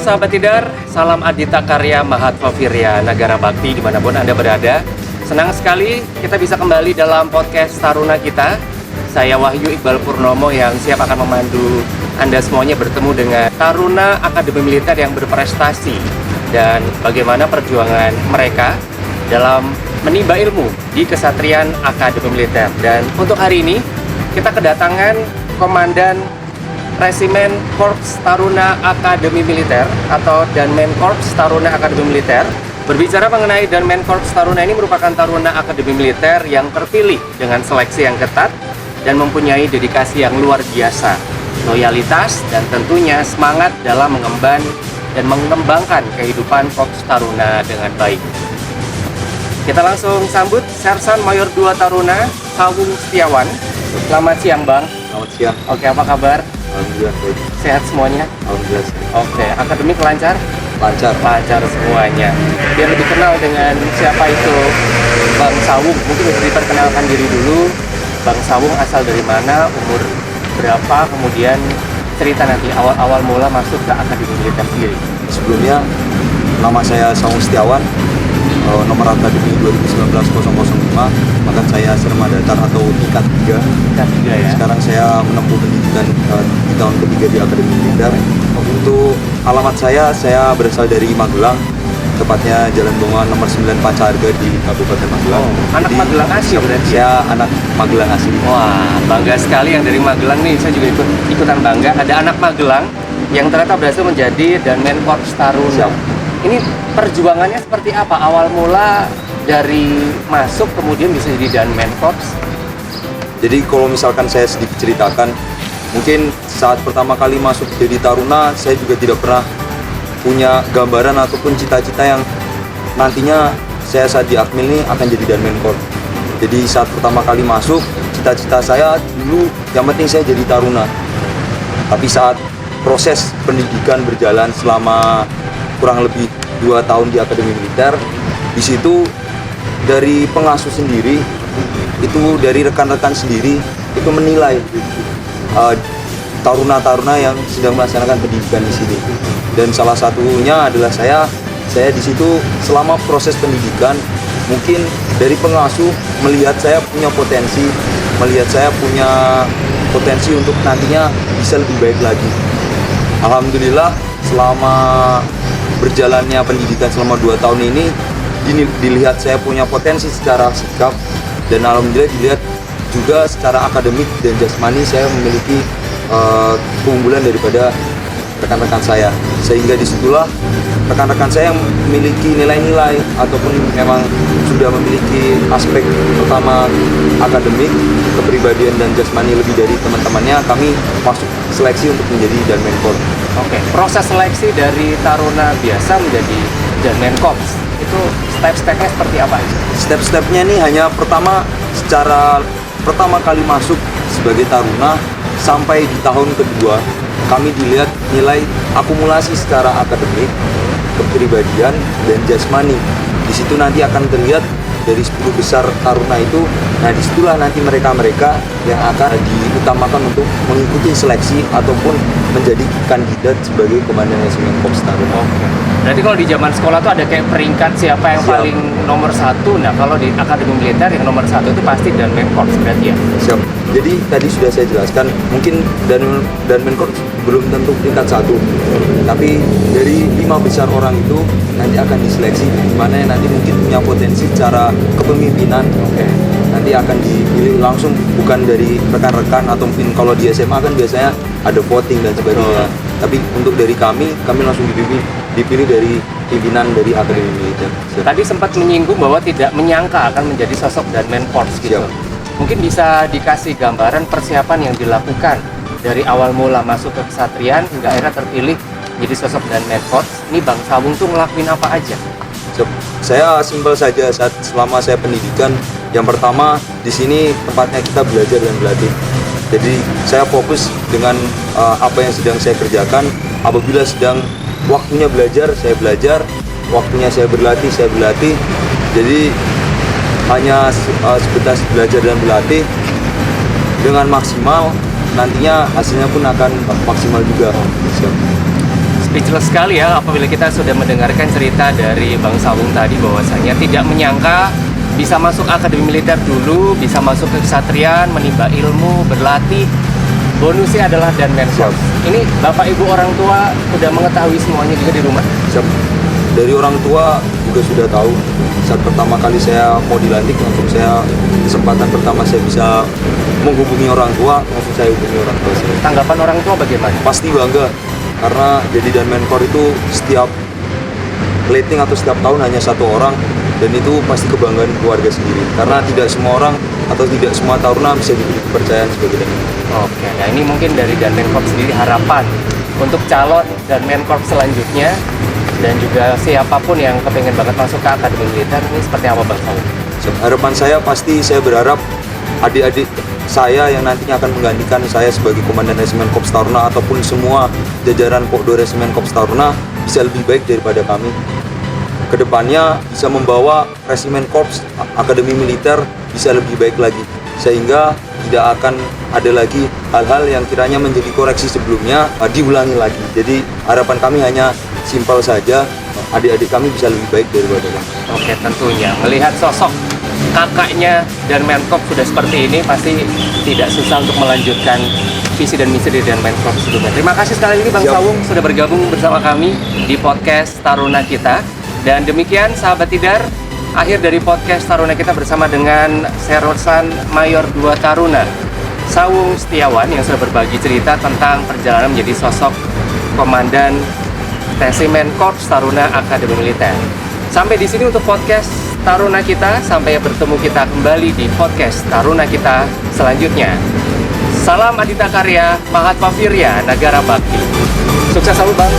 sahabat Tidar, salam Adita Karya Mahatma Virya Nagara Bakti dimanapun Anda berada. Senang sekali kita bisa kembali dalam podcast Taruna kita. Saya Wahyu Iqbal Purnomo yang siap akan memandu Anda semuanya bertemu dengan Taruna Akademi Militer yang berprestasi dan bagaimana perjuangan mereka dalam menimba ilmu di Kesatrian Akademi Militer. Dan untuk hari ini kita kedatangan Komandan Resimen Korps Taruna Akademi Militer atau Danmen Korps Taruna Akademi Militer. Berbicara mengenai Danmen Korps Taruna, ini merupakan taruna Akademi Militer yang terpilih dengan seleksi yang ketat dan mempunyai dedikasi yang luar biasa, loyalitas dan tentunya semangat dalam mengemban dan mengembangkan kehidupan Korps Taruna dengan baik. Kita langsung sambut Sersan Mayor 2 Taruna Sawung Setiawan. Selamat siang, Bang. Selamat siang. Oke, apa kabar? Alhamdulillah baik. Sehat semuanya? Alhamdulillah sehat. Oke, akademik lancar? Lancar. Lancar semuanya. Biar lebih kenal dengan siapa itu Bang Sawung, mungkin bisa diperkenalkan diri dulu. Bang Sawung asal dari mana, umur berapa, kemudian cerita nanti awal-awal mula masuk ke Akademi Militer sendiri. Sebelumnya nama saya Sawung Setiawan, nomor akademi 2019-005, maka saya Serma Datar atau tingkat 3. Tingkat 3 ya. Sekarang saya menempuh pendidikan di tahun ketiga di Akademi Militer. Untuk alamat saya berasal dari Magelang, tepatnya Jalan Bongan nomor 9 Pancarga di Kabupaten Magelang. Anak Magelang asli berarti? Saya anak Magelang asli. Wah, bangga sekali yang dari Magelang nih. Saya juga ikutan bangga. Ada anak Magelang yang ternyata berhasil menjadi Danmen Korps Taruna. Siap. Ini perjuangannya seperti apa? Awal mula dari masuk kemudian bisa jadi Danmen Korps? Jadi kalau misalkan saya sedikit ceritakan, mungkin saat pertama kali masuk jadi taruna, saya juga tidak pernah punya gambaran ataupun cita-cita yang nantinya saya saat di Akmil ini akan jadi Danmen Korps. Jadi saat pertama kali masuk, cita-cita saya dulu yang penting saya jadi taruna. Tapi saat proses pendidikan berjalan selama kurang lebih 2 tahun di Akademi Militer, di situ dari pengasuh sendiri, itu dari rekan-rekan sendiri itu menilai taruna-taruna yang sedang melaksanakan pendidikan di sini. Dan salah satunya adalah saya di situ selama proses pendidikan, mungkin dari pengasuh melihat saya punya potensi untuk nantinya bisa lebih baik lagi. Alhamdulillah selama berjalannya pendidikan selama 2 tahun ini dilihat saya punya potensi secara sikap, dan alhamdulillah dilihat juga secara akademik dan jasmani saya memiliki keunggulan daripada rekan-rekan saya, sehingga disitulah rekan-rekan saya yang memiliki nilai-nilai ataupun memang sudah memiliki aspek pertama akademik, kepribadian dan jasmani lebih dari teman-temannya, kami masuk seleksi untuk menjadi Danmen Korps. Oke, proses seleksi dari taruna biasa menjadi Danmen Korps itu step-stepnya seperti apa? Step-stepnya ini hanya secara pertama kali masuk sebagai taruna sampai di tahun kedua kami dilihat nilai akumulasi secara akademik, kepribadian dan jasmani. Di situ nanti akan terlihat dari 10 besar taruna itu, nah disitulah nanti mereka yang akan diutamakan untuk mengikuti seleksi ataupun menjadi kandidat sebagai Komandan Resimen Korps Taruna. Berarti kalau di zaman sekolah tuh ada kayak peringkat siapa yang paling nomor 1. Nah kalau di Akademi Militer yang nomor 1 itu pasti Danmen Korps berarti ya? Siap. Jadi tadi sudah saya jelaskan, mungkin Danmen Korps belum tentu peringkat 1, tapi dari 5 besar orang itu nanti akan diseleksi, di mana yang nanti mungkin punya potensi secara kepemimpinan. Nanti akan dipilih langsung, bukan dari rekan-rekan atau mungkin kalau di SMA kan biasanya ada voting dan sebagainya. Tapi untuk dari kami langsung dipilih dari pimpinan dari Akademi Militer. Tadi sempat menyinggung bahwa tidak menyangka akan menjadi sosok Danmen Korps gitu. Mungkin bisa dikasih gambaran persiapan yang dilakukan dari awal mula masuk ke kesatrian hingga akhirnya terpilih jadi sosok Danmen Korps. Ini Bang Sawung tuh ngelakuin apa aja? Saya simpel saja selama saya pendidikan. Yang pertama, di sini tempatnya kita belajar dan berlatih. Jadi saya fokus dengan apa yang sedang saya kerjakan. Apabila sedang waktunya belajar, saya belajar. Waktunya saya berlatih, saya berlatih. Jadi hanya sebatas belajar dan berlatih dengan maksimal, nantinya hasilnya pun akan maksimal juga. speechless sekali ya apabila kita sudah mendengarkan cerita dari Bang Sawung tadi bahwasanya tidak menyangka bisa masuk akademi militer dulu, bisa masuk ke kesatrian, menimba ilmu, berlatih. Bonusnya adalah Danmen Corps. Ini Bapak Ibu orang tua sudah mengetahui semuanya juga di rumah? Siap. Dari orang tua juga sudah tahu. Saat pertama kali saya mau dilantik, langsung kesempatan pertama saya bisa menghubungi orang tua, langsung saya hubungi orang tua saya. Tanggapan orang tua bagaimana? Pasti bangga, karena jadi Danmen Corps itu setiap plating atau setiap tahun hanya satu orang, dan itu pasti kebanggaan keluarga sendiri. Karena tidak semua orang atau tidak semua taruna bisa diberi kepercayaan sebagai Danmen. Oke, nah ini mungkin dari Danmen Corps sendiri harapan untuk calon Danmen Corps selanjutnya dan juga siapapun yang kepengen banget masuk ke akademi militer ini seperti apa Bang Sawung? Harapan saya pasti saya berharap adik-adik saya yang nantinya akan menggantikan saya sebagai Komandan Resimen Korps Taruna ataupun semua jajaran Pokdo Resimen Korps Taruna bisa lebih baik daripada kami. Kedepannya bisa membawa Resimen Korps Akademi Militer bisa lebih baik lagi, sehingga tidak akan ada lagi hal-hal yang kiranya menjadi koreksi sebelumnya diulangi lagi. Jadi harapan kami hanya simpel saja, adik-adik kami bisa lebih baik daripada kami. Oke, tentunya melihat sosok kakaknya dan Menkorps sudah seperti ini pasti tidak susah untuk melanjutkan visi dan misi dari Danmen Corps sebelumnya. Terima kasih sekali lagi Bang Siap. Sawung sudah bergabung bersama kami di podcast Taruna Kita. Dan demikian sahabat Tidar, akhir dari podcast Taruna Kita bersama dengan Sersan Mayor 2 Taruna Sawung Setiawan yang sudah berbagi cerita tentang perjalanan menjadi sosok Komandan Resimen Korps Taruna Akademi Militer. Sampai di sini untuk podcast Taruna Kita. Sampai bertemu kita kembali di podcast Taruna Kita selanjutnya. Salam Adita Karya, Mahatma Virya, Nagara Bakti. Sukses selalu Bang.